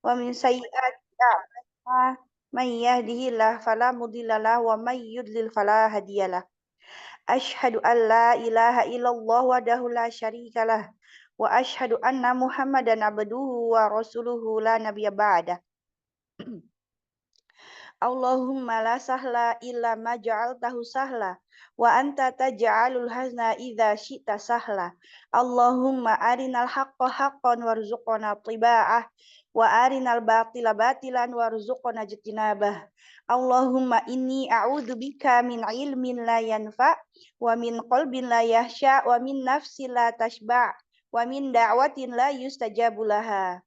wa min sayyi'ati a'malina may yahdihillahu fala mudilla lahu wa may yudlil fala hadiyalah. Asyhadu an la ilaha illallah wahdahu la syarikalah wa asyhadu anna Muhammadan abduhu wa rasuluhu la nabiyya ba'da. Allahumma la sahla illa ma ja'altahu sahla wa anta taj'alul hazna idza syi'ta sahla. Allahumma arinal haqqa haqqan warzuqna tiba'ah wa arinal batila batilan warzuqna ijtinabah. Allahumma inni a'udzubika min ilmin la yanfa wa min qalbin la yahsha wa min nafsin la tashba' wa min da'watin la yustajabu laha.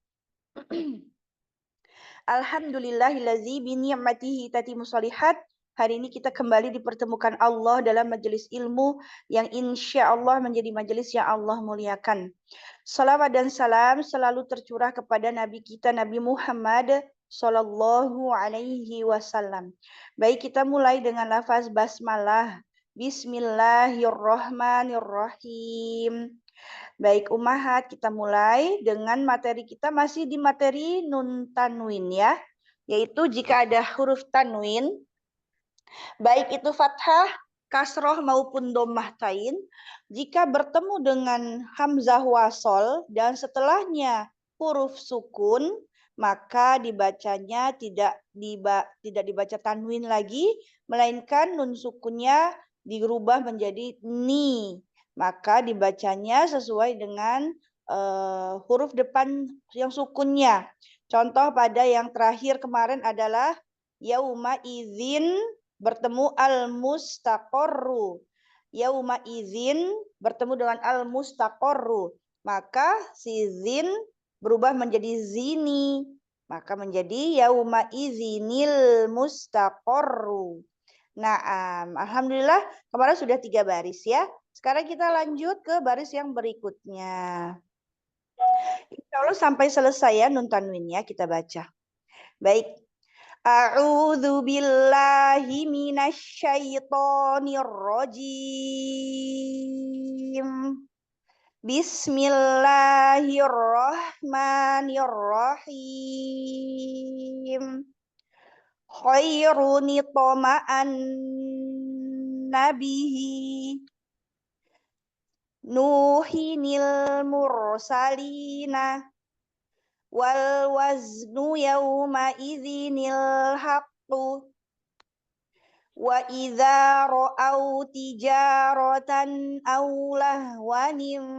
Alhamdulillahillazi bi ni'matihi tatimmu shalihat. Hari ini kita kembali dipertemukan Allah dalam majelis ilmu yang insya Allah menjadi majelis yang Allah muliakan. Salawat dan salam selalu tercurah kepada Nabi kita Nabi Muhammad Sallallahu Alaihi Wasallam. Baik, kita mulai dengan lafaz basmalah. Bismillahirrahmanirrahim. Baik Ummahat, kita mulai dengan materi kita masih di materi nun tanwin ya. Yaitu jika ada huruf tanwin, baik itu fathah, kasroh maupun dhammah tain, jika bertemu dengan hamzah wasol dan setelahnya huruf sukun, maka dibacanya tidak dibaca tanwin lagi, melainkan nun sukunnya dirubah menjadi ni. Maka dibacanya sesuai dengan huruf depan yang sukunnya. Contoh pada yang terakhir kemarin adalah yauma izin bertemu al-mustaqorru. Yauma izin bertemu dengan al-mustaqorru. Maka si zin berubah menjadi zini. Maka menjadi yauma izinil mustaqorru. Nah, alhamdulillah kemarin sudah 3 baris ya. Sekarang kita lanjut ke baris yang berikutnya. Insya Allah sampai selesai ya nun tanwinnya kita baca. Baik. A'udzu billahi minasyaitonir rajim. Bismillahirrahmanirrahim. Khairun itama'an nabihi Nuhinil mursalina wal waznu yawma idzinil haqqu wa idza ra'au tijaratan aw lahwanin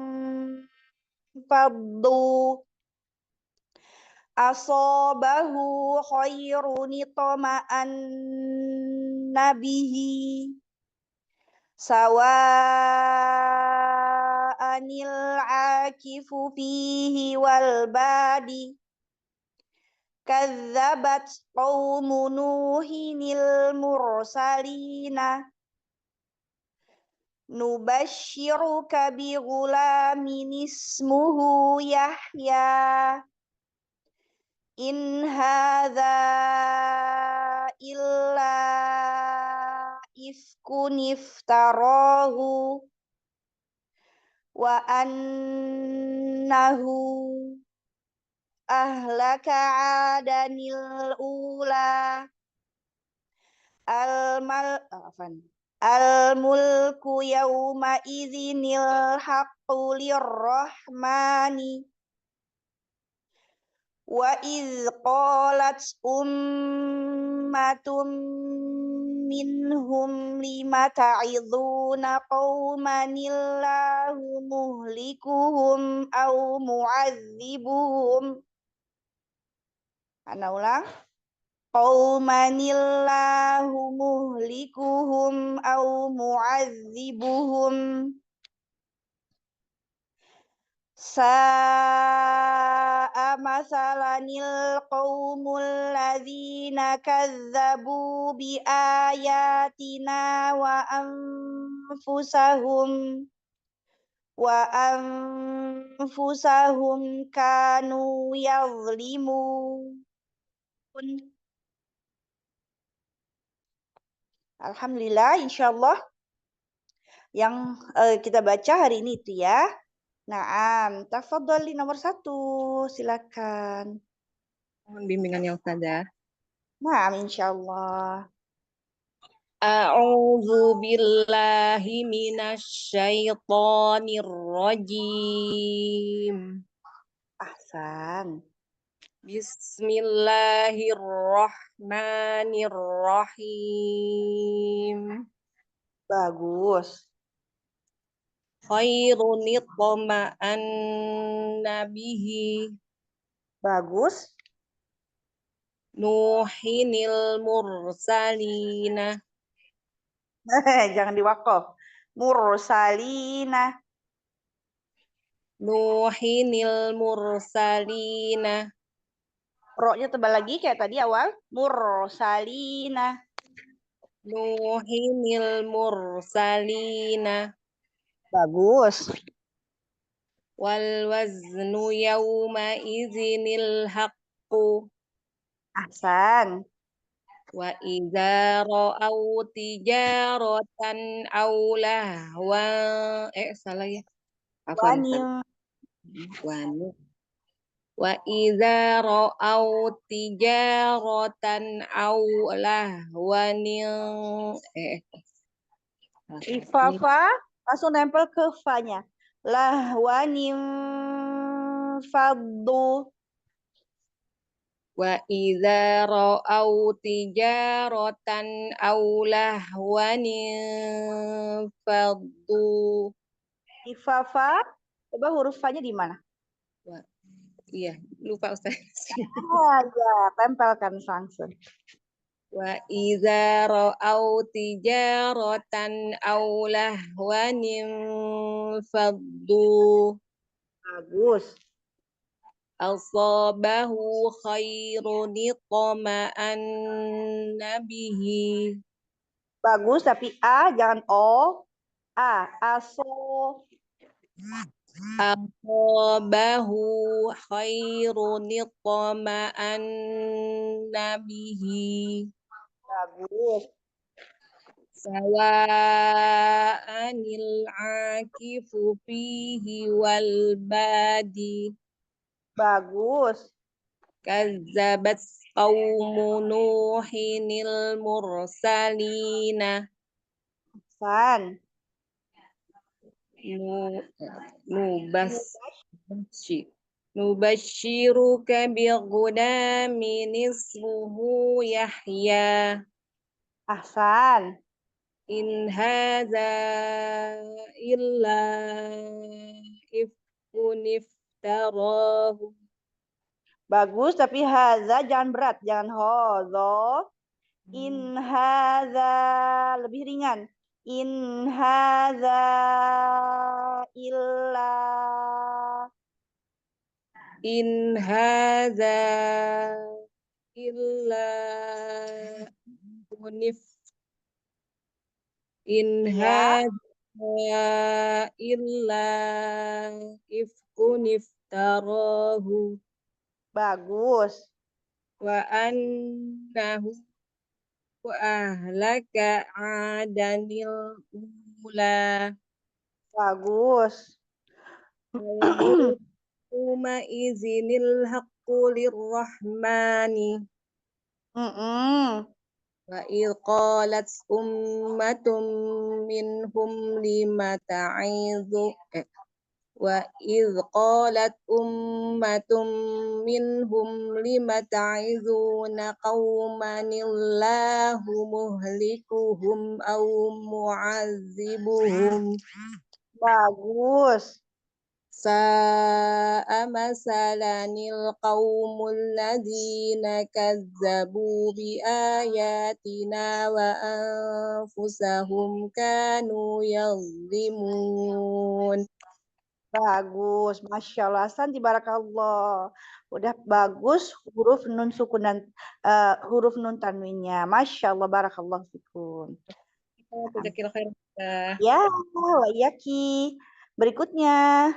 faddu asabahu khairun itama'an nabihi sawa'anil akifu fihi wal badi kadzabat qaumu nuhinil mursalina nubashiruka bi ghulamin ismuhu Yahya in hadza illa ifkun iftarahu wa annahu ahlaka adanil ula al-mulku yawma idzinil haqqu lirrahmani wa idz qalat ummatum minhum lima ta'iduna qauman illahu muhlikuhum aw mu'adzibuhum. Ana ulang. Qauman illahu muhlikuhum aw mu'adzibuhum. Sa'a masalanil qaumul ladzina kazzabu bi ayatina wa anfusahum kanu yazlimun. Alhamdulillah, insyaallah yang kita baca hari ini itu ya. Naam, tafadhali nomor 1, silakan. Mohon bimbingannya Ustazah. Nah, insyaallah. A'udzu billahi minasyaitonir rajim. Ahsan. Bismillahirrahmanirrahim. Bagus. Khairun itma'anna bihi. Bagus. Nuhinil mursalina. Jangan diwakaf. Mursalina. Nuhinil mursalina. Roknya tebal lagi kayak tadi awal. Mursalina. Nuhinil mursalina. Bagus. Wal waznu yawma izinil haqqu. Ahsan. Wa idza ra'au tijaratan aw lahwa salah ya. Afwan Ustaz. Wanim. Wanu. Wa idza ra'au tijaratan aw lahwan Ifafa. Langsung nempel ke fa-nya. Lahwanim faddu. Wa idza ra'au tijaratan aw lahwan faddu. Ifafa. Coba huruf fa-nya di mana? Wah, iya, lupa Ustaz. Ah, ya, tempelkan langsung. Wa idza ra'au tijaratan aw lahwan faddu. Bagus. Asabahu khairun itma'anna bihi. Bagus, tapi A jangan O. A. Aso. Asabahu khairun itma'anna bihi. Bagus. Sawa'anil akifu fihi wal badi. Bagus. Kazzabat qaumu nuhinil mursalina. San. Nubashiruka bighulamin ismuhu Yahya. Ahsan. In hadza illa ifkun iftarahu. Bagus, tapi haza jangan berat. Jangan hozo. In haza. Lebih ringan. In haza illa. In hadza illa unif. In Ya, hadza illa ifkun iftarahu. bagus. Wa annahu ahlaka adanil ula. Bagus. Yawma izinil haqqu lirrahmani. Mm-mm. Wa idh qalat ummatum minhum lima ta'izu wa idh qalat ummatum minhum lima ta'izuna qaumanillahu muhlikuhum aw mu'adzibuhum. Bagus. Sa'a masalanil qaumul ladzina kazzabu bi ayatina wa anfusahum kanu yazlimun. Bagus. Masya Allah. Santi barakallah. Udah bagus huruf nun sukunan, huruf nun tanwinnya. Masya Allah. Barakallah fikum. Jazakillah khair. Ya, wa iyaki. Berikutnya.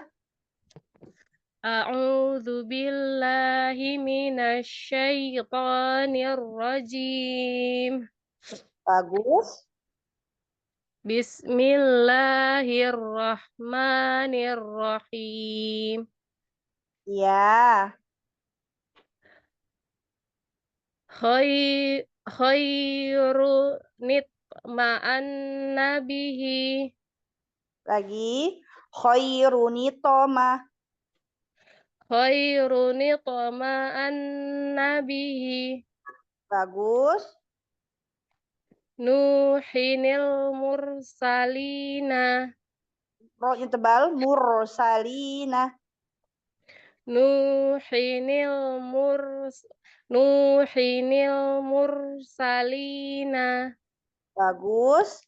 A'udzu billahi minasy syaithanir rajim. Bagus. Bismillahirrahmanirrahim. Ya. khairu nitma'anna bihi. Lagi. Khairunitoma. Khairu nitma'anna bihi. Bagus. Nuhinil mursalina. Ro-nya tebal. Mursalina. Nuhinil mursalina. Bagus.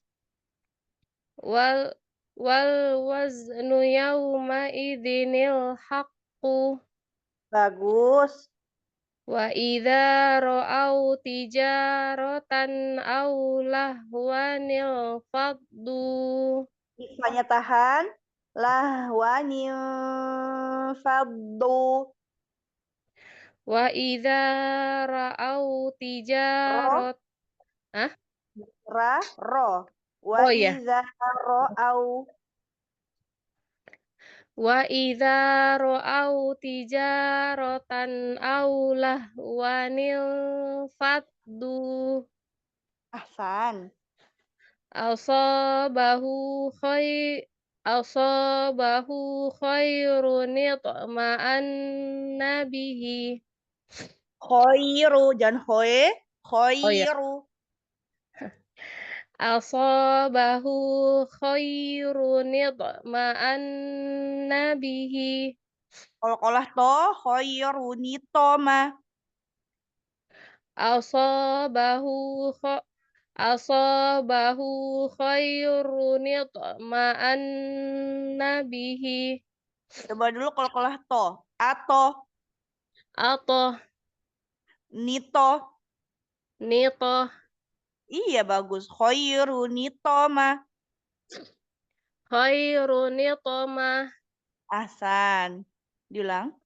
Wal wal waznu yawma idzinil haqqu. Bagus. Wa idza ra'au tijaratan aw lahwanil faddu. Ifanya tahan. Lahwanin faddu. Wa idza ra'au Ro. tijarat. Hah? Ro. Wa Oh ya. iza ro'au. Wa idza ra'au tijaratan aw lahwanil faddu. Ahsan. Asabahu khay Asabahu khairun yatma'anna bihi. Khairu. Jangan khoe. Oh ya. Khairu. Asabahu khairun yatma'anna bihi. Kol-kolah to. Khairunitoma. Asabahu Asabahu khairun yatma'anna bihi. Coba dulu kol-kolah to. Ato. Atau Nito. nito. Iya bagus. Khairunitoma. Khairun yatma. Ahsan. Diulang.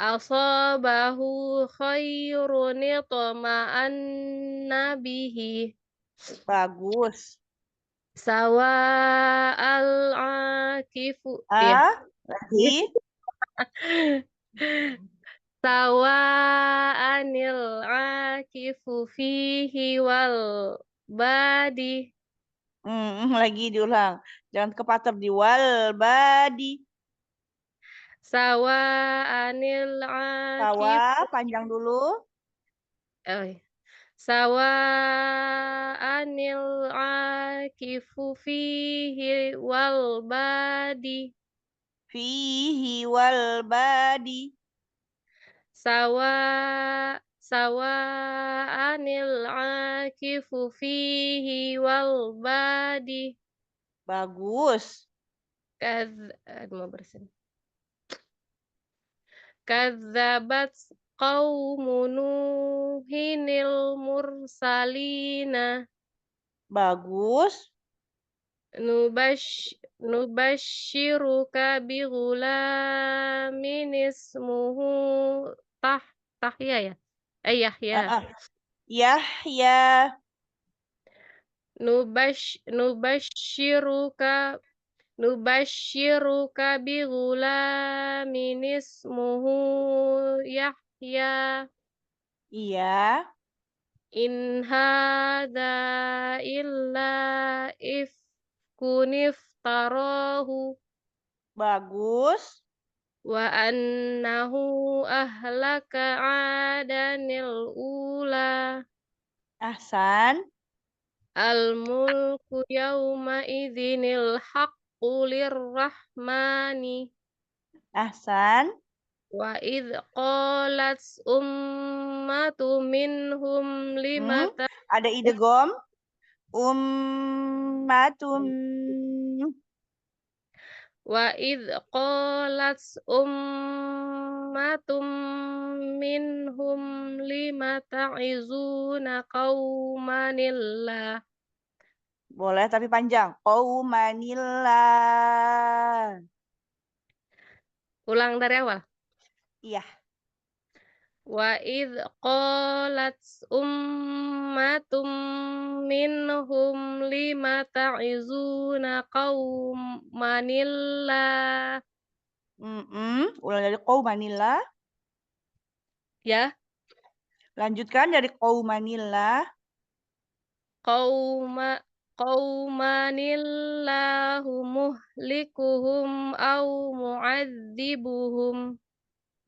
Asabahu khairun yatma'anna bihi. Bagus. Sawa al-akifu. Iya. Lagi. Sawa anil akifu fihi wal badi. Lagi diulang. Jangan kepater di wal badi. Sawa anil Tawa akifu. panjang dulu. Sawa anil akifu fihi wal badi. Fihi wal badi. Sawa anil akifu fihi wal badi. Bagus. Mau bersin. Kadzabat qaumu nuhinil mursalina. Bagus. Nubashiruka bi ghulamin ismuhu Tahya ya? Yahya. Yahya. Nubashiruka bi ghulamin ismuhu Yahya. Iya. In hadza illa ifkun iftarahu. Bagus. Wa annahu ahlaka adanil ula. Ahsan. Al-mulku yawma idzinil haqqu lirrahmani. Ahsan. Wa idh qalat ummatu minhum limata. Ada idgham. Ummatum. Wa idh qalat ummatum minhum limata'izuna qaumanillah. Boleh tapi panjang. Qaumanillah. Ulang dari awal. Iya. Wa idh qalat ummatum minhum limata'izuna qaumanillah. Ulang dari qaumanillah. Ya. Lanjutkan dari qaumanillah. Qaumanillahu muhlikuhum au mu'adzibuhum.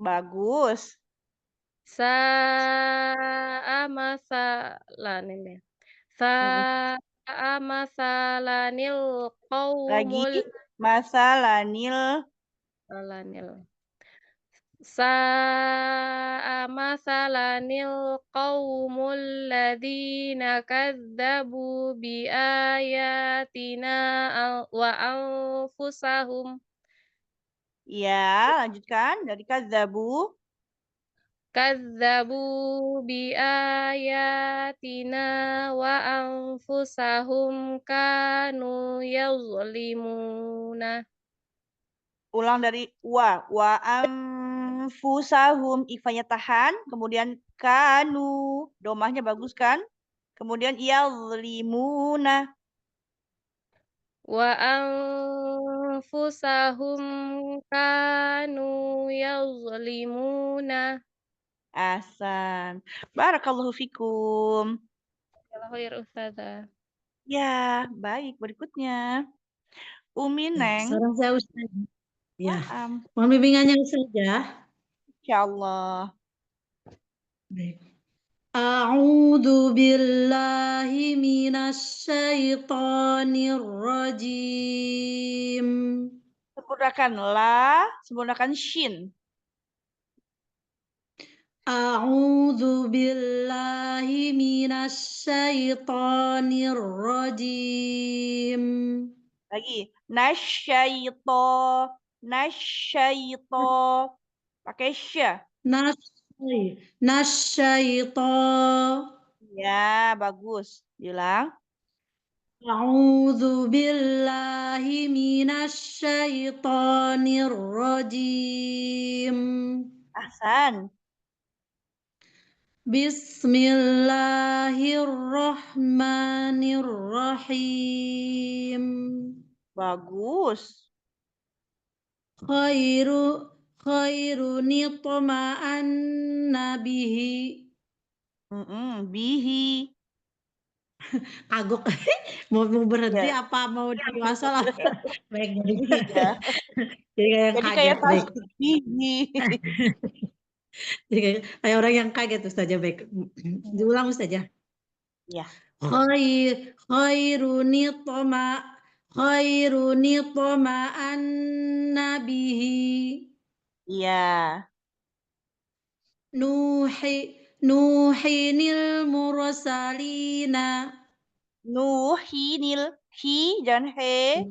Bagus. Sa'a masalan ini. Mm-mm. Sa'a masalanil Lagi qaumul masalanil. lanil. Sa'a masalanil qaumul ladzina kadzabu bi ayatina wa anfusahum. Ya, lanjutkan dari kadzabu. Kadzabu bi ayatina wa anfusahum kanu yazlimuna. Ulang dari wa anfusahum, ifanya tahan, kemudian kanu, domahnya bagus kan? Kemudian yazlimuna. Wa anfusahum kanu yazlimuna. Ahsan. Barakallahu fikum. Kalau khair ustazah. Ya, baik. Berikutnya. Umi Neng. Sekarang saya Ustaz. Ya. Naam. Mohon bimbingannya Ustazah. Insyaallah. Baik. A'udzu billahi minasyaitonir rajim. Sempurnakan la, sempurnakan shin. A'udzu billahi minasyaitonir rajim. Lagi. Nasyaito. Nasyaito. Pakai sya. Nasyaiton. Ya, bagus. Bilang. A'udzu billahi minasyaitonir rajim. Ahsan. Bismillahirrahmanirrahim. Bagus. Khairu nitma'anna bihi. Bihi. Kagok. mau berhenti Ya. apa mau diwasalah? Baik, Ya. jadi kayak Jadi kaget. kayak Baik. tasbih. Bihi. Jadi kayak orang yang kaget Ustazah. Baik. Diulang Ustazah. Ya. Khairu nitma'anna bihi. Iya. Nuhinil mursalina. Nuhinil. Hi dan he.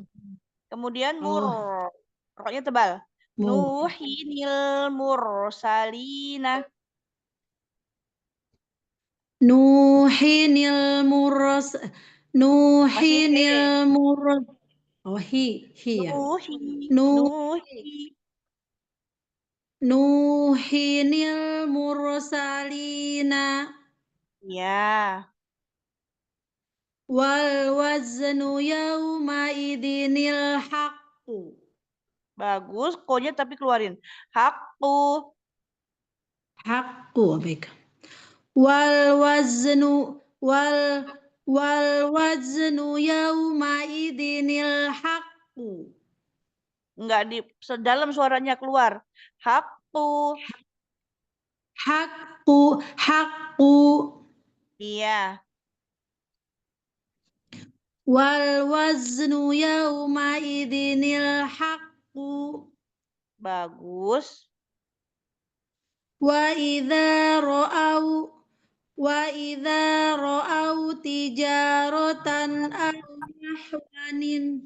Kemudian mur. Oh, Roknya tebal. mur. Nuhinil mursalina. Nuhinil muras. Masih he. Nuhinil muras. Oh, hi ya. Nuhi. Nu Nuhi. Nuhinil mursalina. Ya. Wal waznu yawma idinil haqqu. Bagus. Ko-nya tapi keluarin. Haqqu. Haqqu. Baik. Wal waznu yawma idinil haqqu. Enggak di dalam suaranya keluar. Haqqu. Haqqu. Iya. Wal waznu yawma idinil haqqu. Bagus. Wa idza ra'au tijaratan aw yahwanin.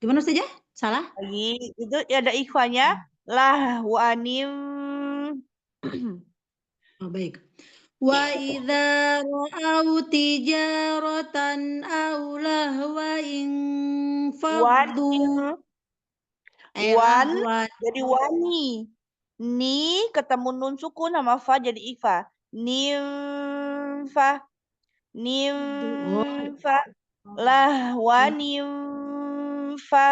Gimana saja? Salah? Lagi itu ada ikhwanya. Lahwanim. Oh, baik. Wa idza ra'au tijaratan aw lahwa faddu. Wan jadi wani. Ni ketemu nun sukun sama fa jadi ifa. Nimfa. Nimfa. Lahwanimfa.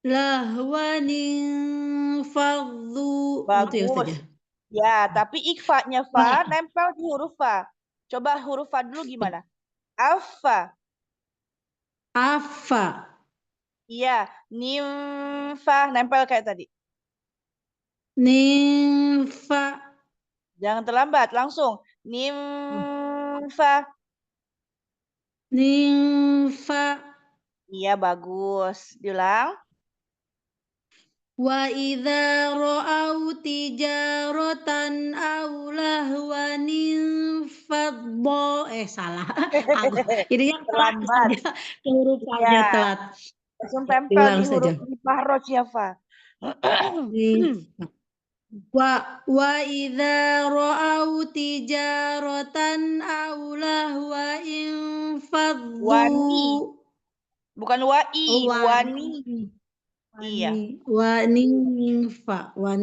Lahwanin faddu. Gitu ya Ustaz ya? Bagus. Ya, tapi ikfa-nya fa nempel di huruf fa. Coba huruf fa dulu gimana? Afa. Afa. Iya, nimfa nempel kayak tadi. Nimfa. Jangan terlambat, langsung. Nimfa. Nimfa. Iya, bagus. Diulang. Wa idza ra'au tijaratan aw lahwan fadda salah. Ini yang telat Terlambat. saja. Hurufannya Iya, telat. langsung tempel di Diulang huruf saja. di pahrojnya fa. Wa idza ra'au tijaratan aw lahwan faddu. Wani, bukan wai, Oh, wani. Iya. Waninfa. Wa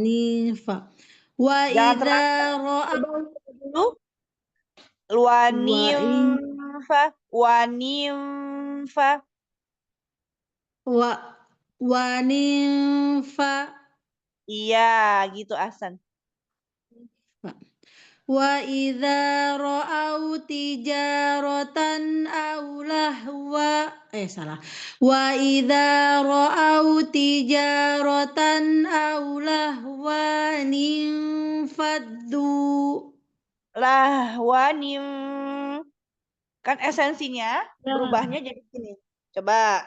Jangan idza terlambat. ra'a Coba dulu. wa in Wanimfa, wanimfa. wa waninfa. Iya, gitu Ahsan. Wa idza ra'au tijaratan aw lahwa salah. Wa idza ra'au tijaratan aw lahwan faddu. Lah, wanim. Kan esensinya berubahnya jadi gini. Coba.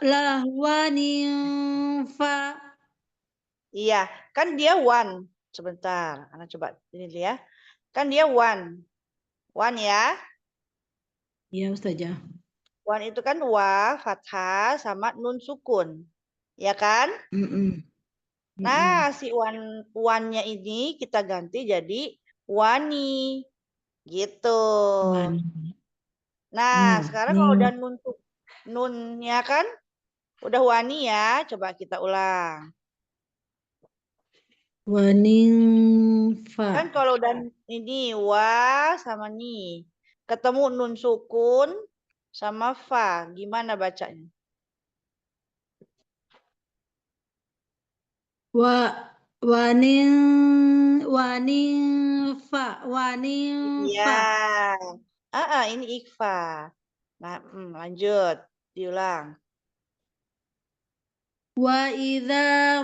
Lahwan fa. Iya, kan dia one. Sebentar, Ana coba ini dia. Kan dia one. One ya. Iya, Ustazah. One itu kan wa, fathah, sama nun sukun. Ya kan? Nah, si one-nya ini kita ganti jadi wani. Gitu. Nah, sekarang kalau udah nunnya kan udah wani ya. Coba kita ulang. Waninfa. Kan kalau udah ini wa sama ni. Ketemu nun sukun sama fa. Gimana bacanya? Waninfa. Iya. Ini ikfa. Nah, lanjut. Diulang. Wa idza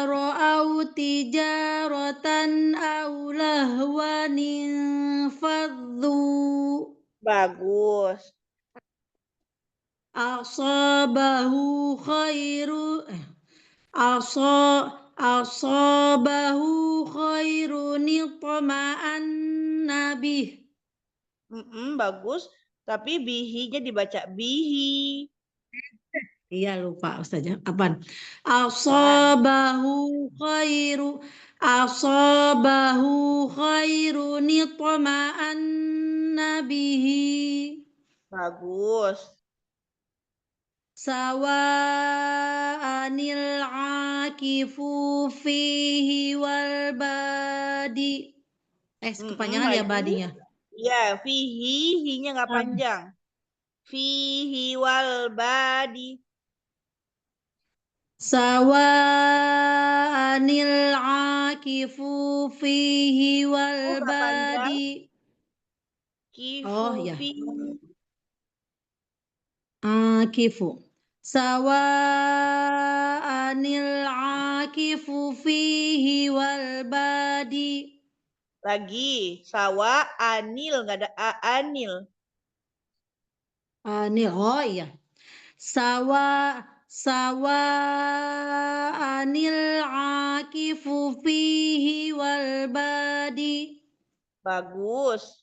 ra'au tijaratan aw lahwan faddu. Bagus. Asabahu khairun itma'an nabih. Bagus. Tapi bihinya dibaca bihi. Iya lupa Ustazah. Apaan? Asabahu khairun itma'an nabihi. Bagus. Sawa'anil akifu fihi wal badi. Kepanjangan ya Lagi. badinya. Iya, fihi, hi-nya nggak panjang. Fihi wal badi. Sawa'anil akifu fihi wal Nggak panjang. badi. Kifu ya. fihi. Akifu. Sawa'anil akifu fihi wal badi. Lagi, sawa, anil, nggak ada anil. Anil, oh iya. Sawa'anil akifu fihi wal badi. Bagus.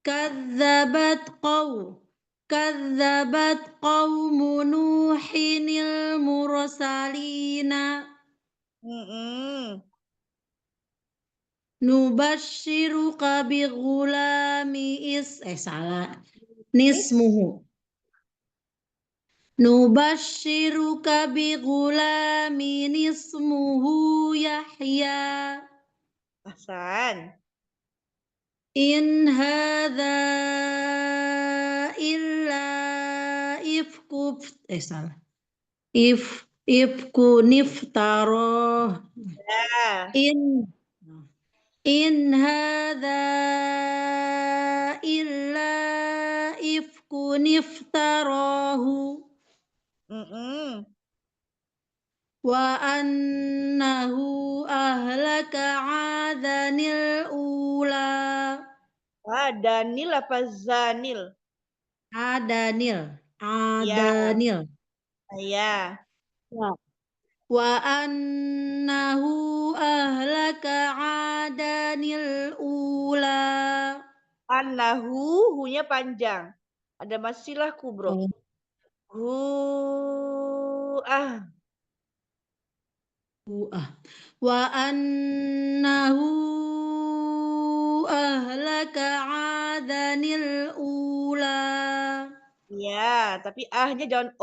Kadzabat qaumu Nuhinil mursalina. Nubashiruka bighulami salah. Nismuhu. Nubashiruka bighulami nismuhu Yahya. Ahsan. In hadza illa ifk salah. Ifku niftaro. Ya. In hadza illa ifku niftarahu. Wa annahu ahlaka adanil ula. Danil apa Zanil? Adanil. Ya. Ya. Wa annahu ahlaka adanil ula. Annahu, hunya panjang. Ada masilahku, bro. Wa annahu ahlaka adanil ula. Ya, tapi ahnya jangan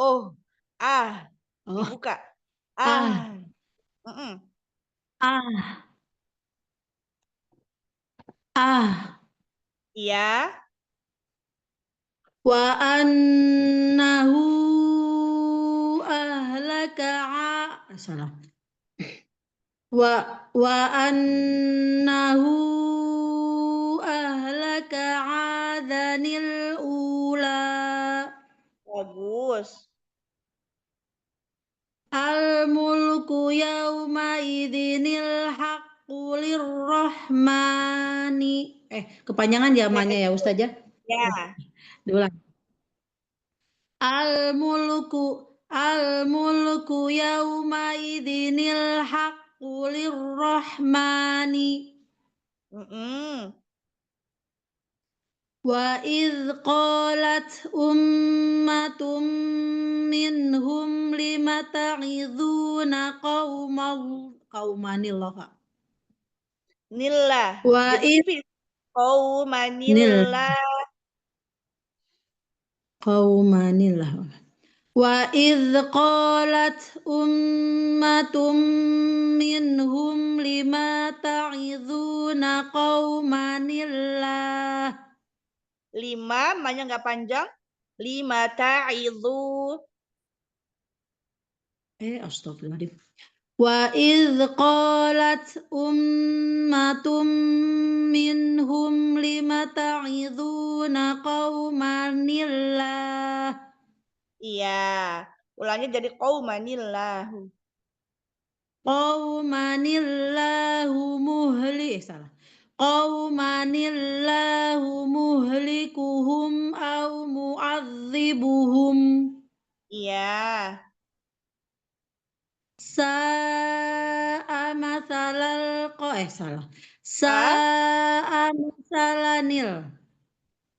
dibuka. Ya. Wa annahu ahlaka salah. Wa annahu ahlaka adanil ula. Bagus. Al-mulku yawma idinil haqqu lirrahmani. Kepanjangan zamannya ya Ustazah? Ya. Diulang. Al-mulku yawma idinil haqqu lirrahmani. Wa idh qalat ummatum minhum lima ta'idhuna qaumanillah. Nillah. Wa Jadi qaumanillah. Wa idh qalat ummatum minhum lima ta'idhuna qaumanillah. 5, maknya nggak panjang. 5 ta'idhu. Astagfirullahaladzim. Wa idh qalat ummatum minhum lima ta'idhuna qaumanillah. Iya, ulangnya jadi qaumanillahu. Salah. Qaumanillahu muhlikuhum au mu'adzibuhum. Iya. Sa'a masalal salah. Sa'a masalanil.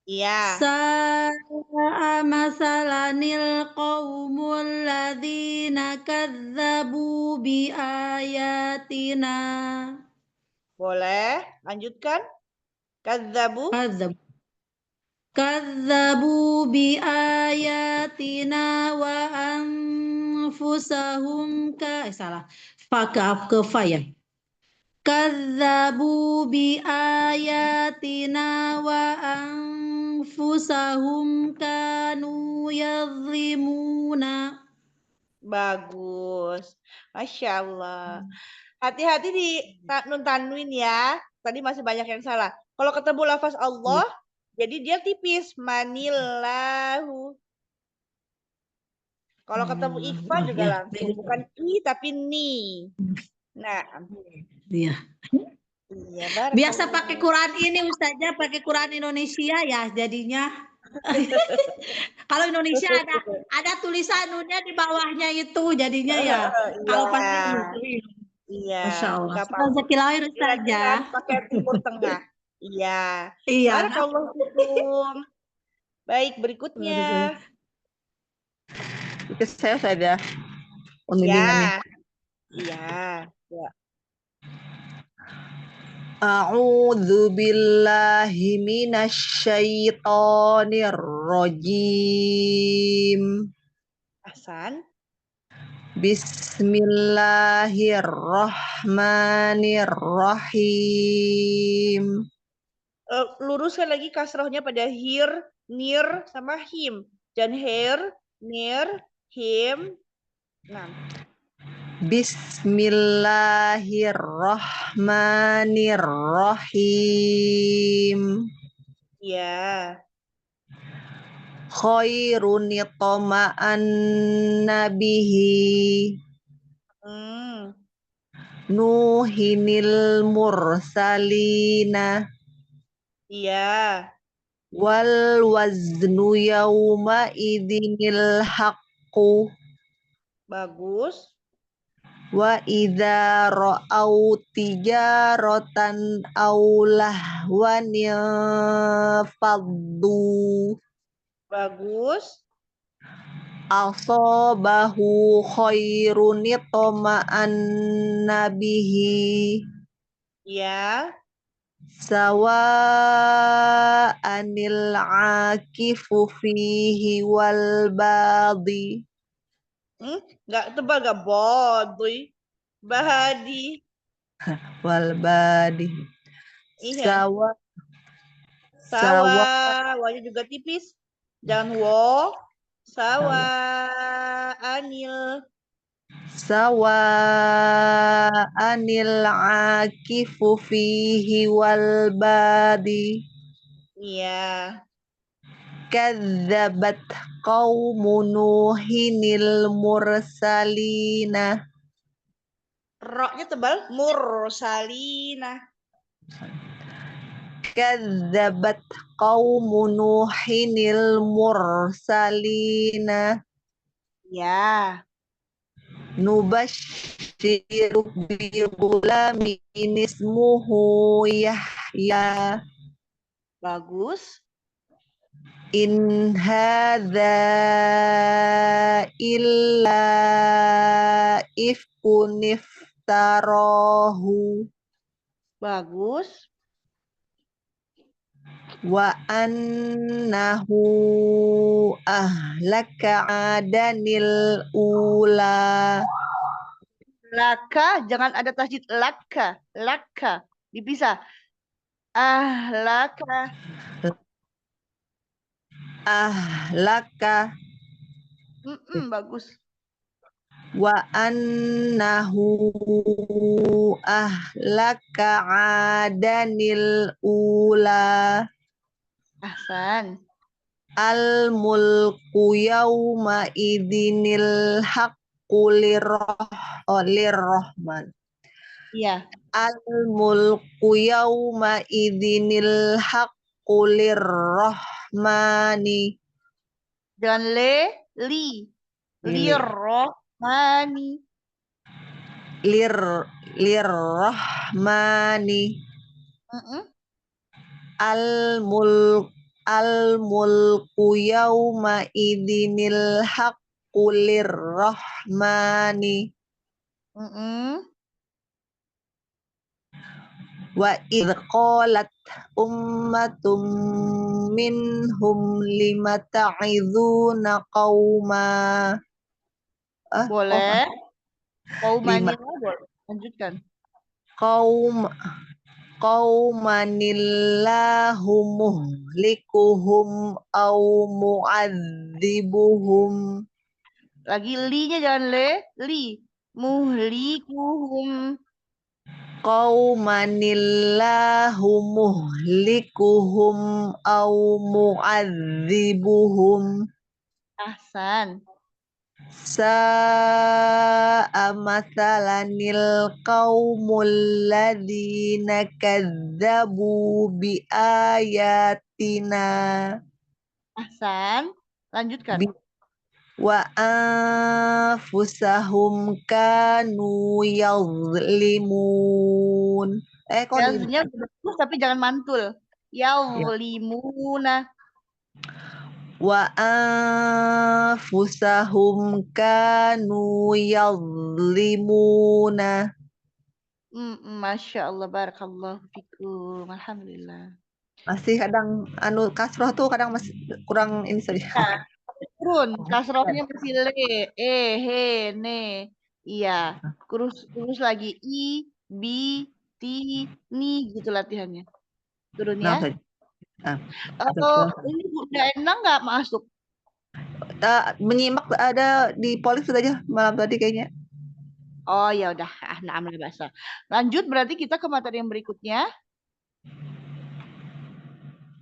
Iya. Sa'a masalanil qaumul ladzina kadzabu bi ayatina. Boleh, lanjutkan. Kadzabu. Kadzabu bi ayatina wa anfusahum salah. Fa ya. Kadzabu bi ayatina wa anfusahum kanu yadhlimuna. Bagus. Masya Allah. Hati-hati di nun tanwin ya. Tadi masih banyak yang salah. Kalau ketemu lafaz Allah, jadi dia tipis. Manillahu. Kalau ketemu ikhfa juga langsung. Bukan i tapi ni. Nah. Iya. Biasa pakai Quran ini Ustazah, pakai Quran Indonesia ya jadinya. Kalau Indonesia ada tulisan nunnya di bawahnya itu jadinya ya. Kalau pakai iya. Masya Allah. Jazakallahu Ustazah. Pakai Timur Tengah. Iya. Iya. Barakallahu fikum. Baik, berikutnya. Itu saya ada pembimbingannya. Iya. Ya. A'udzu billahi minasyaitonir rajim. Hasan. Bismillahirrahmanirrahim. Luruskan lagi kasrohnya pada hir, nir, sama him. Dan hair, Mir, him. Nah, Bismillahirrahmanirrahim. ya. Khairun yatama'anna bihi. Nuhinil mursalina. Iya. Wal waznu yawma idinil haqqu. Bagus. Wa idza ra'au tijaratan aw lahwan faddu. Bagus. Asabahu khairun yatama'anna bihi. Ya. Sawa'anil akifu fihi wal badi. Nggak tebal, nggak bodi. Bahadi. Wal badi. Iya. Sawa Sawa. Wanya juga tipis. Jangan wo. Sawa. Anil. Sawa'anil akifu fihi wal badi. Iya. Kadzabat qaumu nuhinil mursalina. Roknya tebal. Mursalina. Kadzabat qaumu nuhinil mursalina. Ya. Nubashiru bi ghulamin ismuhu Yahya. Bagus. In hadza illa ifkun iftarahu. Bagus. Wa annahu ahlaka adanil ula. Laka, jangan ada tasjid laka. Laka. Dipisah. Laka. Ahlaka. Bagus. Wa annahu ahlaka adanil ula. Ahsan. Al mulku yawma idinil haqqu lirrahman. Iya. Al mulku yawma idinil haqqu lirrahmani. Jangan li. Lirrohmani. Lirrahmani. Al mulku yawma idinil haqqu lirrahmani. Wa idh qalat ummatum minhum lima ta'idhuna qauma. Boleh. Lima. Boleh. Lanjutkan. Qaumanillahu muhlikuhum au mu'adzibuhum. Lagi li-nya jangan li. Muhlikuhum. Qaumanillahu muhlikuhum au mu'adzibuhum. Ahsan. Sa'a mathalanil qaumul ladzina kadzabu bi ayatina. Ahsan. Lanjutkan. Wa anfusahum kanu yazlimun. Kok Yaznya bagus tapi jangan mantul. Yazlimuna. Wa anfusahum kanu yazlimuna. Masya Allah, barakallahu fikum. Alhamdulillah. Masih kadang kasroh tuh kadang masih kurang ini saja. Turun, kasrohnya masih le, he, ne. Iya, kurus lagi i, bi, ti, ni gitu latihannya. Turun ya. Nah, Ini udah enak nggak masuk? menyimak ada di Polis aja malam tadi kayaknya. Oh ya udah, na'am la ba'sa. Lanjut berarti kita ke materi yang berikutnya,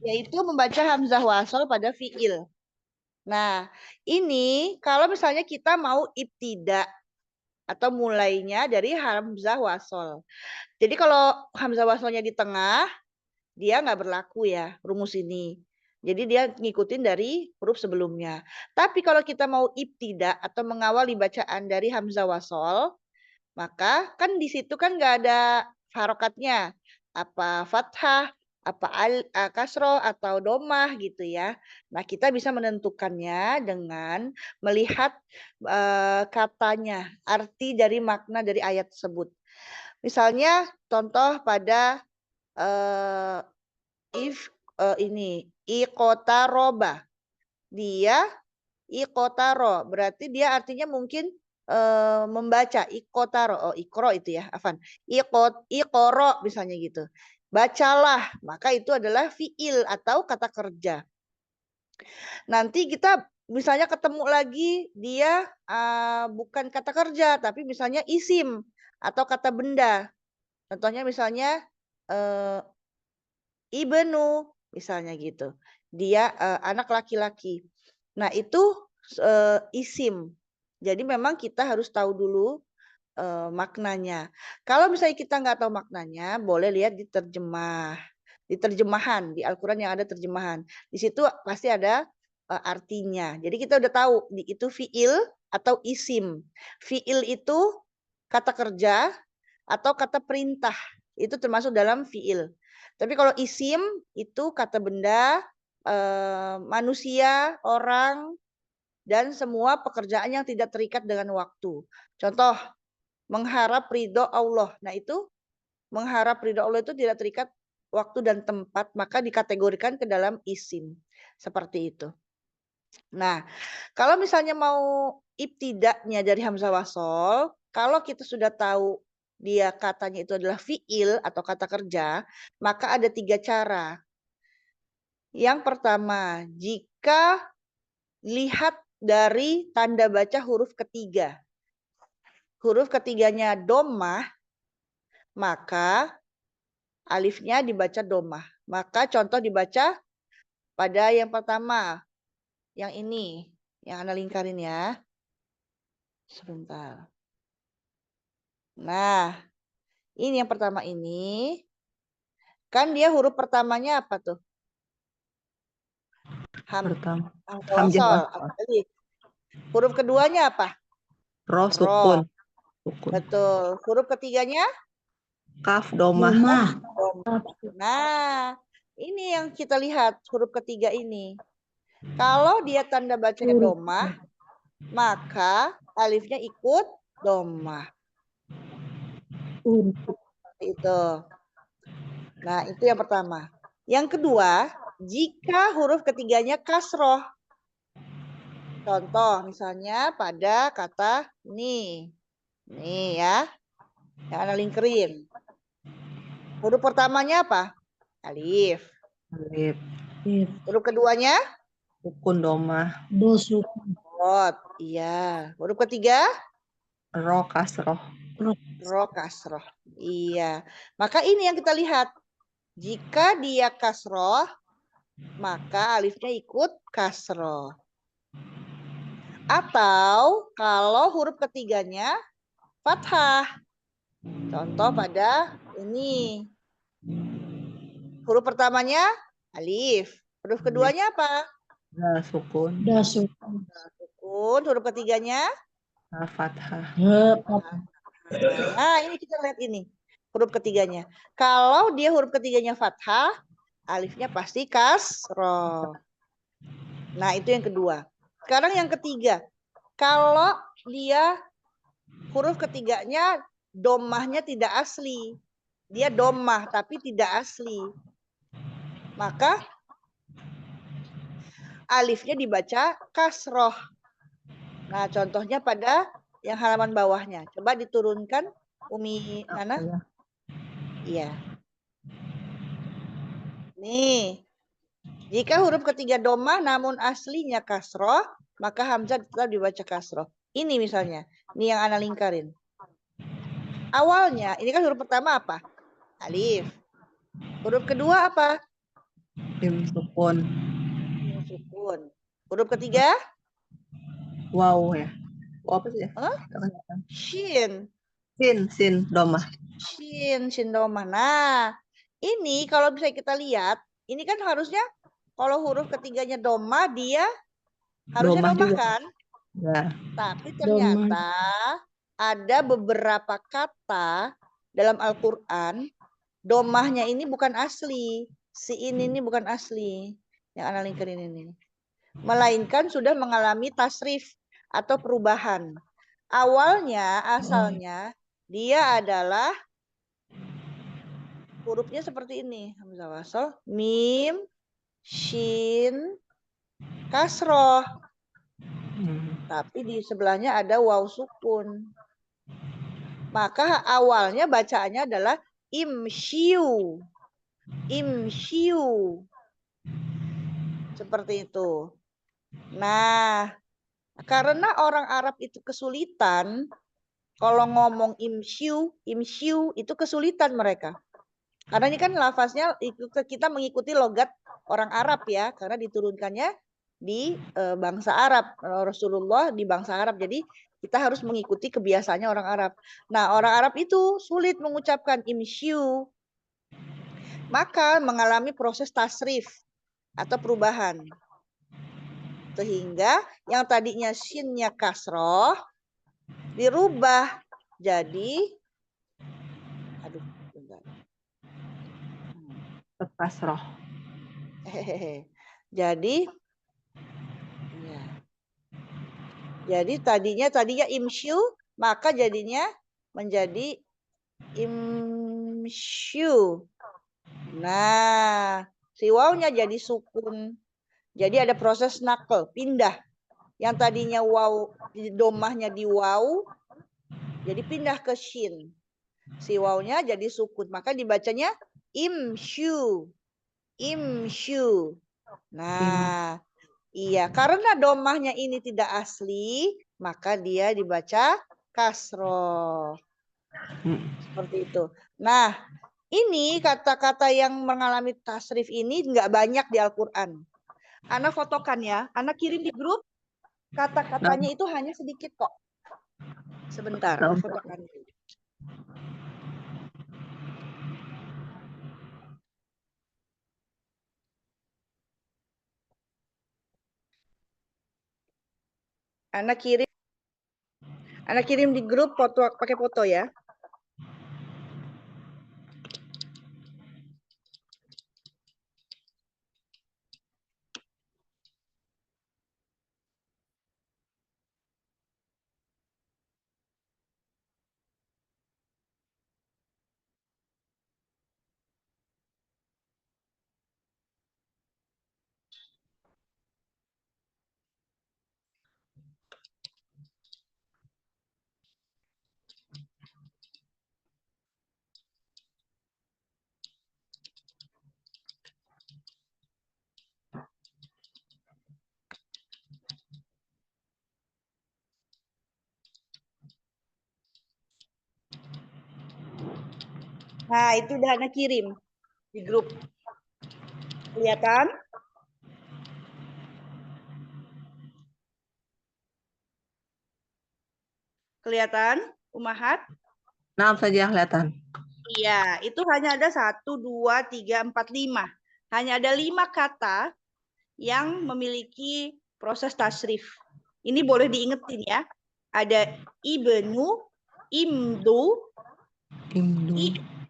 yaitu membaca hamzah wasal pada fiil. Nah, ini kalau misalnya kita mau ibtida atau mulainya dari hamzah wasal. Jadi kalau hamzah wasalnya di tengah, dia nggak berlaku ya rumus ini. Jadi dia ngikutin dari huruf sebelumnya. Tapi kalau kita mau ibtida atau mengawali bacaan dari hamzah wasal, maka kan di situ kan nggak ada harokatnya. Apa fathah, apa kasroh atau domah gitu ya. Nah, kita bisa menentukannya dengan melihat katanya, arti dari makna dari ayat tersebut. Misalnya contoh pada ini iqotaroba. Dia iqotaro, berarti dia artinya mungkin membaca. Iqotaro, oh ikro itu ya, afan. Iqoro misalnya gitu. Bacalah, maka itu adalah fiil atau kata kerja. Nanti kita misalnya ketemu lagi dia bukan kata kerja, tapi misalnya isim atau kata benda. Contohnya misalnya ibnu misalnya gitu. Dia anak laki-laki. Nah, itu isim. Jadi memang kita harus tahu dulu maknanya. Kalau misalnya kita nggak tahu maknanya, boleh lihat di terjemahan di Al-Quran yang ada terjemahan. Di situ pasti ada artinya. Jadi kita udah tahu itu fiil atau isim. Fiil itu kata kerja atau kata perintah. Itu termasuk dalam fiil. Tapi kalau isim itu kata benda, manusia, orang, dan semua pekerjaan yang tidak terikat dengan waktu. Contoh, mengharap ridho Allah. Nah itu, mengharap ridho Allah itu tidak terikat waktu dan tempat, maka dikategorikan ke dalam isim. Seperti itu. Nah, kalau misalnya mau ibtidaknya dari hamzah wasol, kalau kita sudah tahu dia katanya itu adalah fiil atau kata kerja, maka ada 3 cara. Yang pertama, jika lihat dari tanda baca huruf ketiga. Huruf ketiganya domah, maka alifnya dibaca domah. Maka contoh dibaca pada yang pertama, yang ini, yang Anda lingkarin ya. Sebentar. Nah, ini yang pertama ini. Kan dia huruf pertamanya apa tuh? Hamzah. Huruf keduanya apa? Ro, sukun. Betul. Huruf ketiganya? Kaf, domah. Nah, ini yang kita lihat huruf ketiga ini. Kalau dia tanda bacanya domah, maka alifnya ikut domah. Itu. Nah, itu yang pertama. Yang kedua, jika huruf ketiganya kasroh. Contoh misalnya pada kata nih. Nih ya. Yang Anda lingkerin. Huruf pertamanya apa? Alif. Alif. Huruf keduanya? Sukun, domah. Dot. Iya. Huruf ketiga? Ro, kasroh. Ro kasroh. Iya. Maka ini yang kita lihat. Jika dia kasroh, maka alifnya ikut kasroh. Atau kalau huruf ketiganya fathah. Contoh pada ini. Huruf pertamanya alif. Huruf keduanya apa? Da, sukun. Sukun. Huruf ketiganya? Fathah. Nah, ini kita lihat ini. Huruf ketiganya. Kalau dia huruf ketiganya fathah, alifnya pasti kasroh. Nah, itu yang kedua. Sekarang yang ketiga. Kalau dia huruf ketiganya domahnya tidak asli. Dia domah tapi tidak asli. Maka alifnya dibaca kasroh. Nah, contohnya pada yang halaman bawahnya. Coba diturunkan, Umi Nana. Iya. Nih. Jika huruf ketiga domah namun aslinya kasroh, maka hamzah tetap dibaca kasroh. Ini misalnya, ini yang ana lingkarin. Awalnya, ini kan huruf pertama apa? Alif. Huruf kedua apa? Mim sukun. Mim sukun. Huruf ketiga? Wow ya. Wow apa sih ya? Hah? Shin. Sin domah. Shin domah. Nah, ini kalau bisa kita lihat, ini kan harusnya kalau huruf ketiganya domah, dia harusnya domah juga. kan? Ya. Tapi ternyata ada beberapa kata dalam Al-Quran, domahnya ini bukan asli. Si ini bukan asli. Yang ana lingkarin ini. Melainkan sudah mengalami tasrif atau perubahan. Awalnya, asalnya, dia adalah hurufnya seperti ini. Hamzah wasal, mim, shin, kasroh. Tapi di sebelahnya ada waw sukun. Maka awalnya bacaannya adalah imshiu. Imshiu. Seperti itu. Nah, karena orang Arab itu kesulitan, kalau ngomong imshiu itu kesulitan mereka. Karena ini kan lafaznya kita mengikuti logat orang Arab ya, karena diturunkannya di bangsa Arab. Rasulullah di bangsa Arab. Jadi kita harus mengikuti kebiasaannya orang Arab. Nah, orang Arab itu sulit mengucapkan imshiu. Maka mengalami proses tasrif atau perubahan. Sehingga yang tadinya shinnya kasroh dirubah jadi kasroh. Jadi ya. Jadi tadinya imsyu, maka jadinya menjadi imsyu. Nah, si wawnya jadi sukun. Jadi ada proses nakal, pindah. Yang tadinya waw, domahnya di waw, jadi pindah ke shin. Si wawnya jadi sukun, maka dibacanya imsyu. Imsyu. Nah, iya, karena domahnya ini tidak asli, maka dia dibaca kasroh. Seperti itu. Nah, ini kata-kata yang mengalami tasrif ini nggak banyak di Al-Quran. Ana fotokan ya, Ana kirim di grup, kata-katanya itu hanya sedikit kok. Sebentar, Ana fotokan. Ana kirim di grup foto, pakai foto ya. Nah, itu udah Ana kirim di grup. Kelihatan? Kelihatan, Umahat? Nah, saja kelihatan. Iya, itu hanya ada 1, 2, 3, 4, 5. Hanya ada 5 kata yang memiliki proses tasrif. Ini boleh diingetin ya. Ada ibnu, imdu,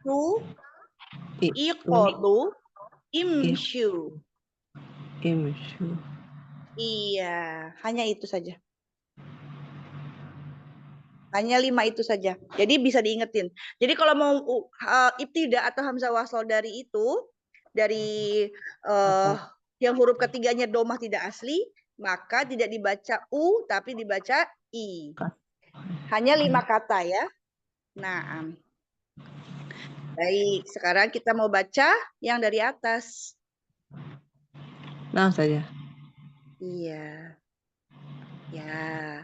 itu, iqodu, imsyu. Iya, hanya itu saja. Hanya 5 itu saja. Jadi bisa diingetin. Jadi kalau mau ibtidah atau hamzah wasl dari itu, dari yang huruf ketiganya domah tidak asli, maka tidak dibaca u tapi dibaca i. Hanya 5 kata ya. Nah, baik. Sekarang kita mau baca yang dari atas. Nah saja. Iya. Ya.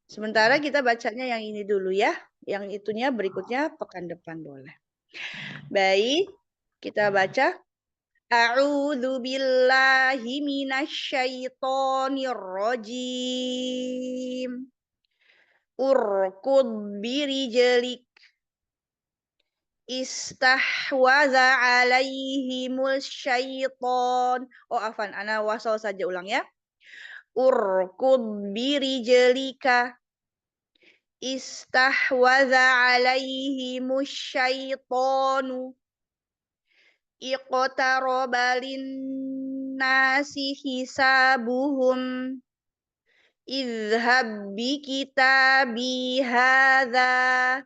Sementara kita bacanya yang ini dulu ya. Yang itunya berikutnya pekan depan boleh. Baik, kita baca. A'udzu billahi minasyaitonir rajim. Urkud birijlik. Istahwaza alaihimul syaiton. Oh, afan, ana wasal saja ulang ya. Urkud birijlika. Istahwaza alaihimus syaitonu. Iqtaraba linnasi hisabuhum. Idhab bi kitabi hadza.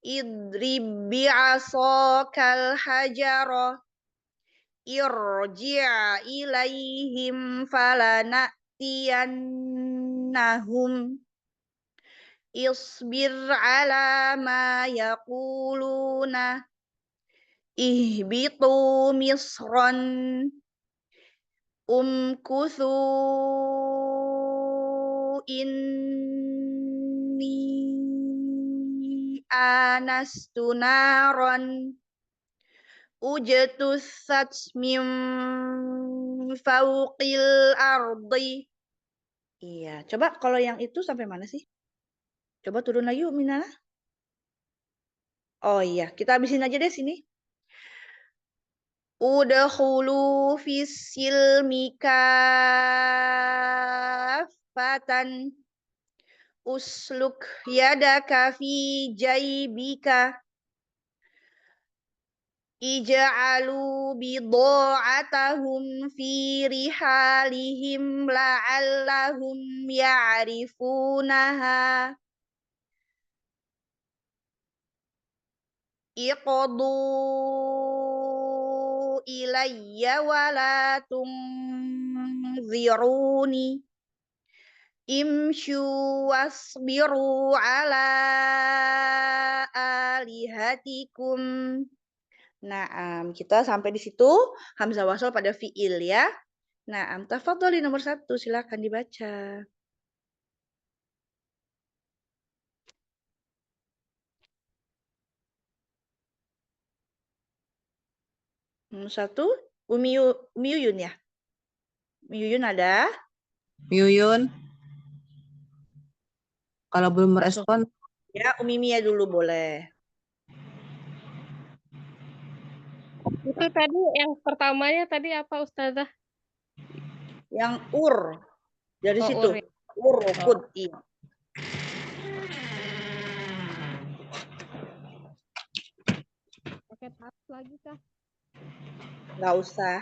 Idrib bi'asakal hajarah. Irji' ilaihim falana'tiyannahum. Isbir ala ma yaquluna. Ihbitu misran. Umkuthu inni anastu naran. Ujtussat min fawqil ardi. Iya, coba kalau yang itu sampai mana sih? Coba turun lagi yuk, Minana. Oh iya, kita habisin aja deh sini. Udkhulu fis silmi kaffatan. Usluk yadaka fi jaybika. Ija'alu bidha'atahum fi rihalihim la'allahum ya'rifunaha. Iqdu ilayya wa la tunziruni. Imshu wasbiru ala alihatikum. Naam, kita sampai di situ hamzah wasal pada fiil ya. Naam, tafadholi nomor 1, silakan dibaca. Nomor 1, Umi Yuyun ya. Umi Yuyun ada? Yuyun. Kalau belum merespon, Ya, Umi Mia dulu boleh. Itu tadi yang pertamanya tadi apa Ustazah? Yang dari Oh, situ. ya. Urkud. Iya. Pakai tas lagi kah? Nggak usah.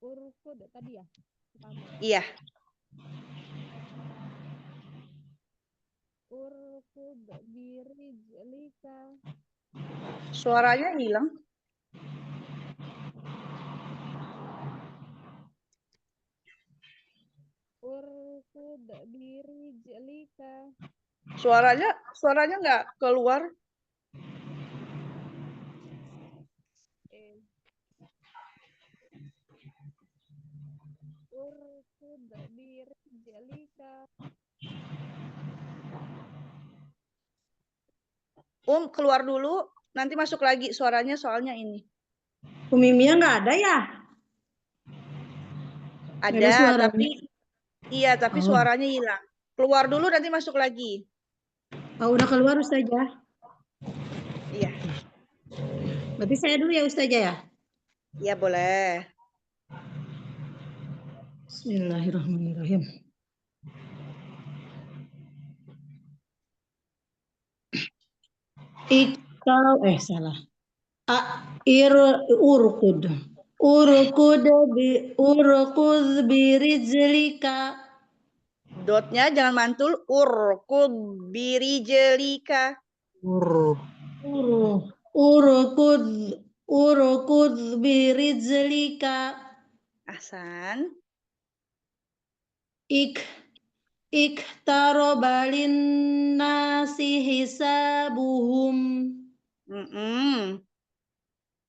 Urkud tadi ya? Pertama. Iya. Urkud birijlika. Suaranya hilang. Urkud birijlika. Suaranya nggak keluar. Urkud birijlika. Keluar dulu, nanti masuk lagi suaranya soalnya ini. Umi Mia nggak ada ya? Ada, suaranya. tapi Oh. suaranya hilang. Keluar dulu, nanti masuk lagi. Oh, udah keluar Ustazah. Iya. Berarti saya dulu ya Ustazah ya? Iya, boleh. Bismillahirrahmanirrahim. Salah. Urkud birijlika. Dotnya jangan mantul. Urkud birijlika. Urkud birijlika. Ahsan. Iqtaraba linnasi hisabuhum.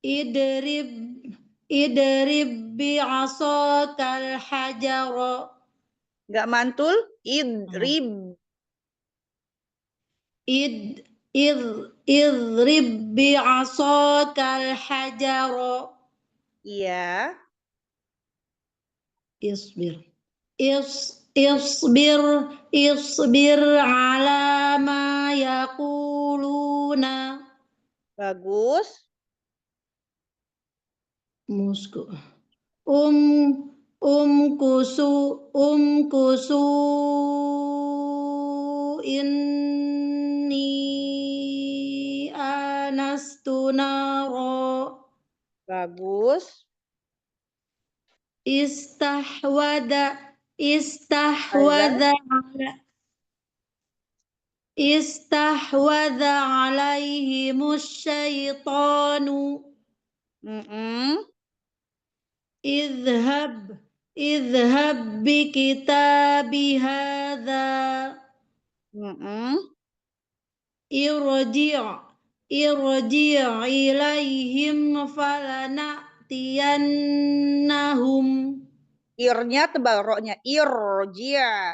idrib idrib bi'asakal hajara. Nggak mantul. Idrib. Idrib bi'asakal hajara. Iya. Isbir ala ma yaquluna. Bagus. Musku. Umkusu inni anastu nara. Bagus. Istahwada alaihimus syaitanu. Idhab bi kitabi hadza. Irji' ilaihim falana'tiyannahum. Ir-nya tebal, ro-nya. Irji'.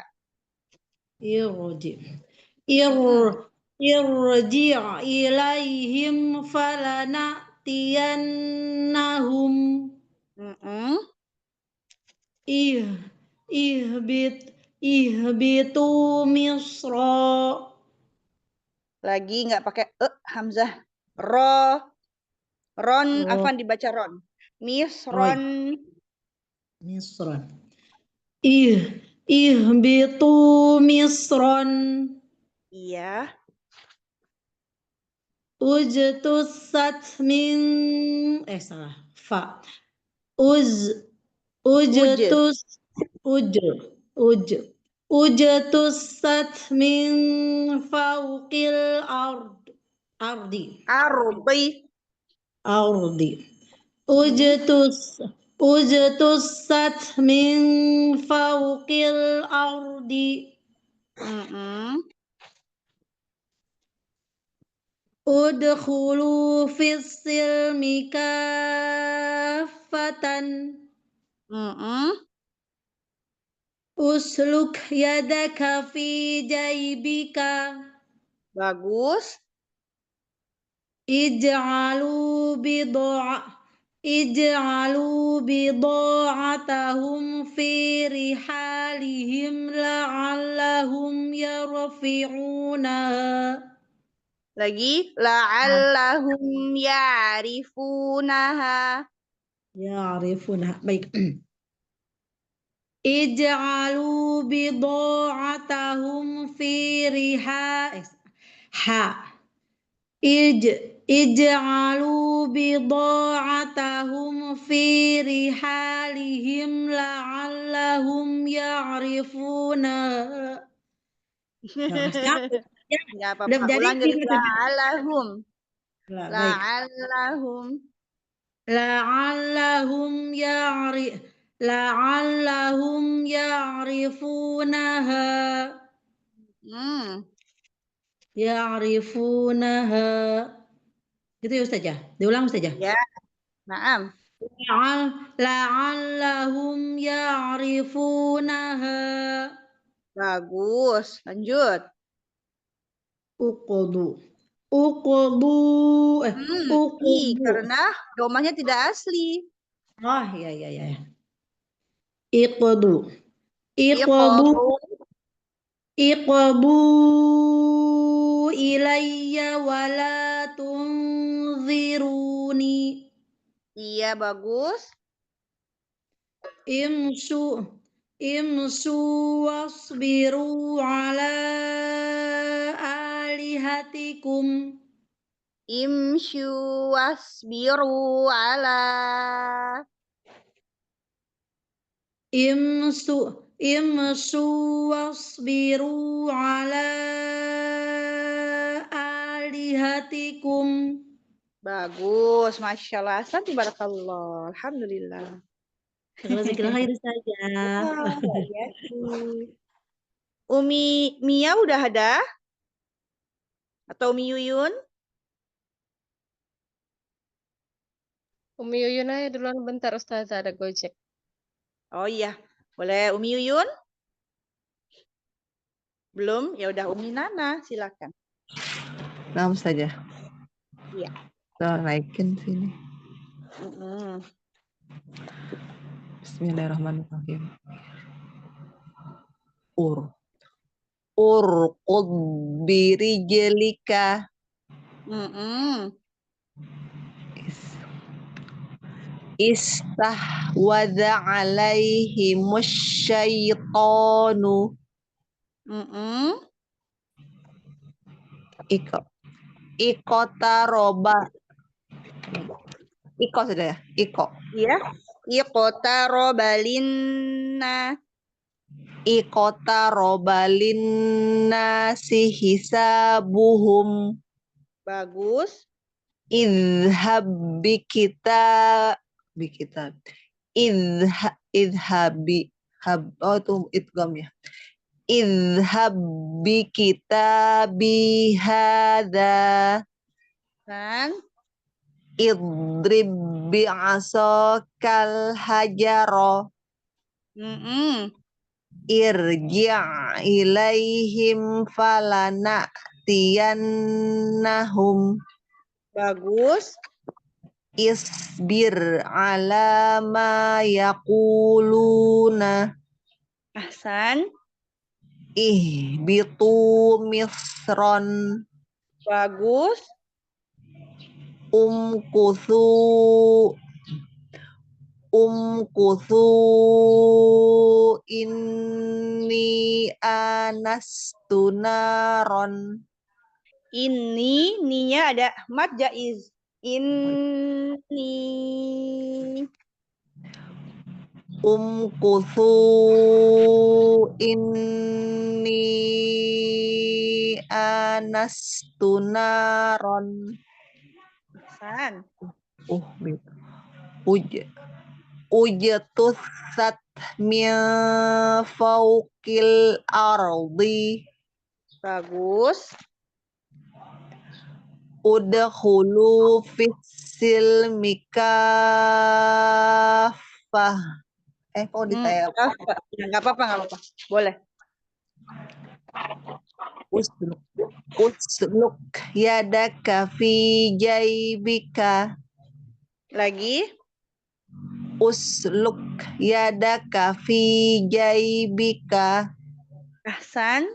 Irji' ilaihim falana'tiyannahum. Ihbitu misra. Lagi nggak pakai hamzah. Ron. Afan dibaca ron. Misron. Ihbitu misron. Iya. Ujtusat min salah. Fa. Ujtusat min fauqil ardi. Ujtusat min fauqil ardi. Udkhulu fis silmi kaffatan. Usluk yadaka fi jaybika. Bagus. Ij'alu bida'atahum fi rihalihim la'allahum yarfi'unaha. Lagi. La'allahum ya'rifunaha. Baik. Ij'alu bida'atahum fi Ij'alu bida'atahum fi rihalihim la'allahum ya'rifunaha. Nggak apa-apa. Ulang dari la'allahum. La'allahum ya'rifunaha. Ya'rifunaha. Gitu ya Ustazah. Diulang Ustazah. Ya. Naam. La'allahum ya'rifunaha. Bagus. Lanjut. Uqdu. Karena domahnya tidak asli. Oh iya. Iqdu ilayya wala tunziruni. Iya, bagus. Imsu wasbiru ala alihatikum. Imsyu wasbiru ala. Imsu wasbiru ala alihatikum. Bagus, Masya Allah. Asante barakallah. Alhamdulillah. Khair saja. Umi Mia udah ada? Atau Umi Yuyun? Umi Yuyun aja duluan bentar Ustazah, ada Gojek. Oh iya, boleh Umi Yuyun? Belum? Ya udah Umi Nana, silakan. Nah, saja. Iya. Kita naikin sini. Mm-mm. Bismillahirrahmanirrahim. Urqud birijlika. Mm-mm. Istahwadha alaihimus syaitanu. Mm-mm. Ikotaroba. Iko sudah ya? Iko. Iya. Iqtarobalinna. Ikotarobalin hisabuhum. Bagus. Idhab bikita. Idhabi. Oh itu idgham ya. Idhab bikitabi hadza. Kan? Idrib bi'asakal hajaro. Mm-mm. Irji' ilaihim falana'tiyannahum. Bagus. Isbir ala ma yaquluna. Ahsan. Ihbitu misron. Bagus. Umkuthu inni anastu naron. Ini, ninya ada mad jaiz. Ini. Umkuthu inni anastu naron. Ahsan. Ujatusat min fawqil ardi. Bagus. Udkhulu fissilmi kaffah. Kok ditanya? Ya, nggak apa-apa, nggak apa-apa. Boleh. Usluk yadaka fi jaybika. Lagi. Usluk yadaka fi jaybika. Ahsan.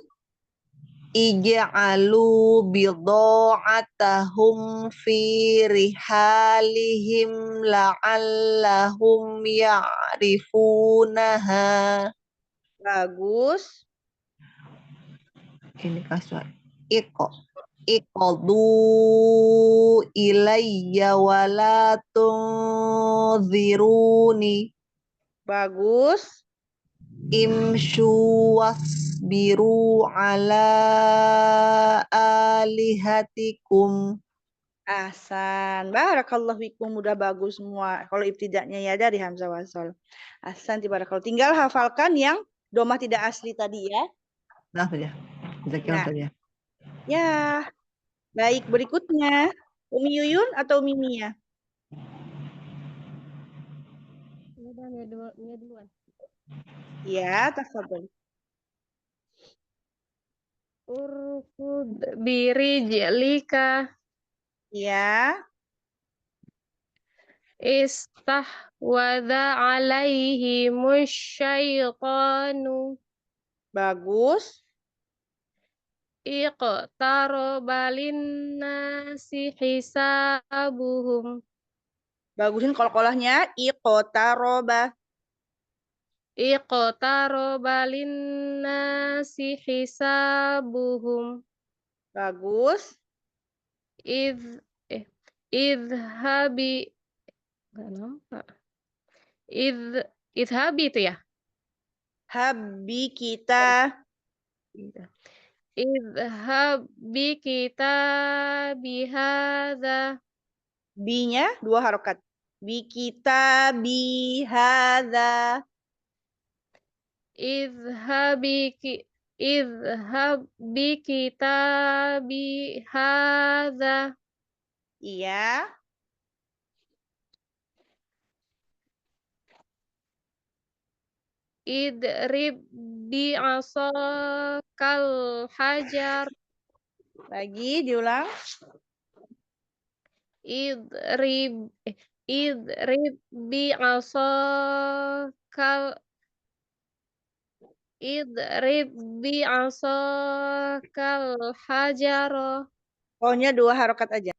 Ij'alu bidha'atahum fi rihalihim la'allahum ya'rifunaha. Bagus. Ini kasih iqadu ilayya wala tunziruni. Bagus. Imshu wasbiru ala alihatikum. Ahsan. Barakallahu fikum. Udah bagus semua. Kalau ibtidaknya ya dari hamzah wasol. Ahsan. Barakallahu. Tinggal hafalkan yang domah tidak asli tadi ya. Nah saja. Nah. Saja. Ya. Baik, berikutnya. Umi Yuyun atau Umi Mia? Mia duluan. Ya, tafadhol. Urkud birijlika. Ya. Istahwadha alaihimus syaitanu. Bagus. Iqtaraba linnasi hisabuhum. Bagusin kol-kolahnya. Iqtaroba. Iqtaraba linnasi hisabuhum. Bagus. Idhabi. Nggak nampak. Idhabi itu ya? Habbi kita. Idhabi kita bihadza. Bi-nya 2 harokat. Bi kita bihadza. Idhabi kita bihadza. Iya. idrib bi'asakal hajar. Lagi diulang. Idrib bi'asakal idrib bi'asakal hajar. Pokoknya 2 harokat aja.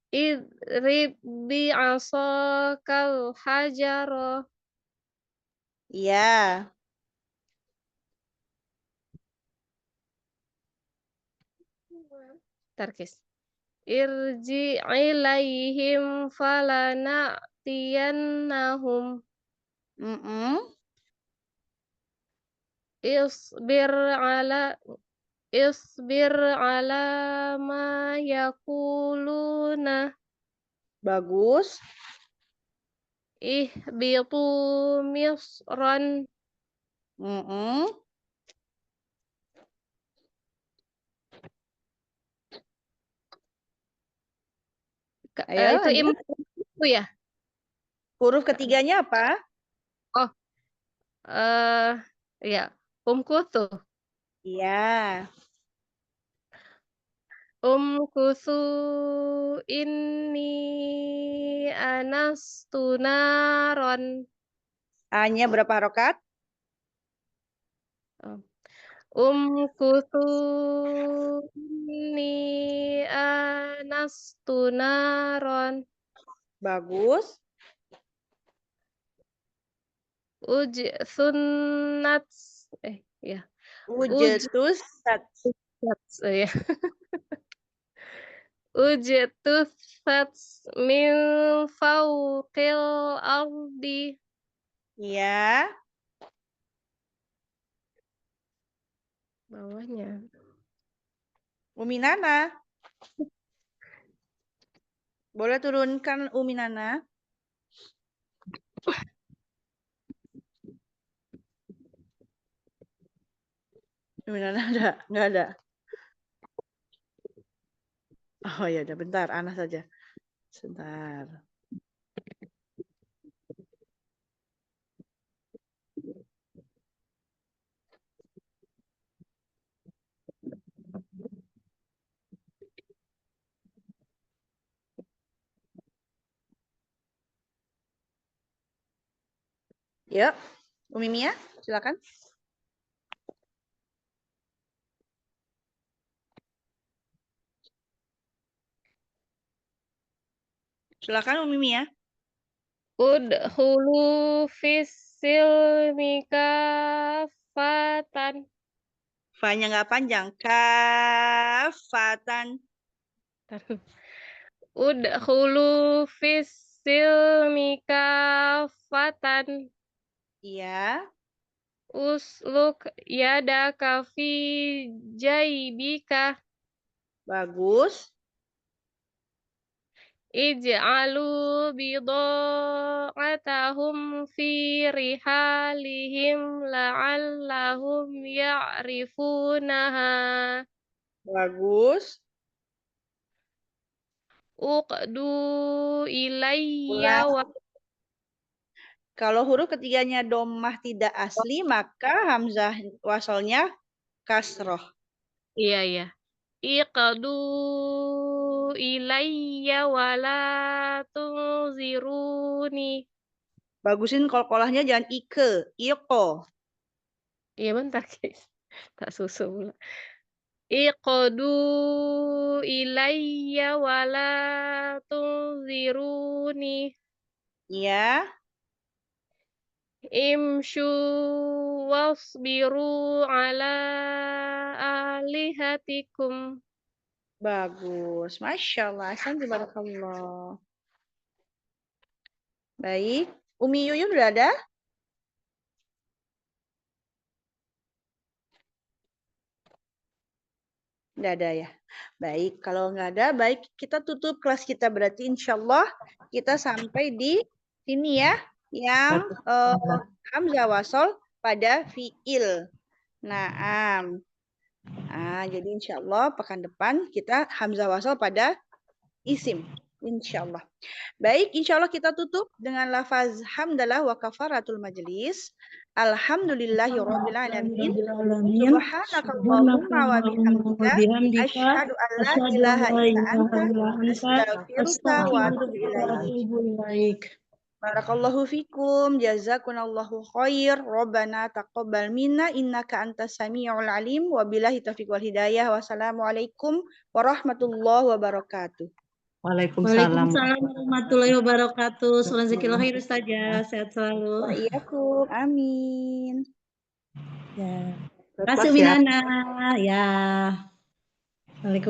Idrib bi'asakal hajar. Iya. Tarkis. Irji ilaihim falana'tiyannahum. Isbir ala ma yaquluna. Bagus. Ihbitu misran. Ayo, itu lanjut. itu ya. Huruf ketiganya apa? Oh, ya, umkutu. Iya. Umkusu inni anastu naron. A-nya berapa harokat? Umkusu inni anastu naron. Bagus. Sunnat ya. Ujetus Ya. Ujetus min fawqil ardi. Iya. Bawahnya. Umi Nana. Boleh turunkan Umi Nana? Umi Nana ada? Nggak ada. Oh ya udah, bentar, Ana saja. Sebentar. Yuk, Umi Mia, silakan. Silakan Umi Mia. Udhulu fis-silmi kaffatan. Fa-nya nggak panjang. Kafatan. Udhulu fis-silmi kaffatan. Iya. Usluk yadaka fi jaybika. Bagus. Ij'alu bida'atahum fi rihalihim la'allahum ya'rifunaha. Bagus. Uqdu ilayya wa. Kalau huruf ketiganya domah tidak asli, maka hamzah wasalnya kasroh. Iya, iya. Iqdu ilayya wa la tunziruni. Bagusin kolkolahnya jangan ike, iko. Iya bentar guys. Tak susul. Iqdu ilayya wa la tunziruni. Iya. Imshu wasbiru ala alihatikum. Bagus. Masya Allah. Tabarakallah. Baik. Umi Yuyun udah ada? Nggak ada ya. Baik. Kalau nggak ada, baik kita tutup kelas kita. Berarti insya Allah kita sampai di sini ya. Yang hamzah wasol pada fiil. Naam. Nah, jadi insya Allah pekan depan kita hamzah wasol pada isim. Insyaallah. Baik, insyaallah kita tutup dengan lafaz hamdalah wa kafaratul majlis. Alhamdulillahirabbil alamin. Subhanakallahumma wa bihamdika asyhadu an la ilaha illa anta astaghfiruka wa atubu ilaik. Barakallahu fikum, jazakunallahu khair, Rabbana taqabbal minna innaka antas samiul alim, wabillahi taufiq wal hidayah, wassalamualaikum warahmatullahi wabarakatuh. Waalaikumsalam warahmatullahi wabarakatuh. Sholan zakillah khair Ustazah, sehat selalu. Wa iyyakum, amin. Ya. Terima kasih Minana. Ya. Waalaikumsalam.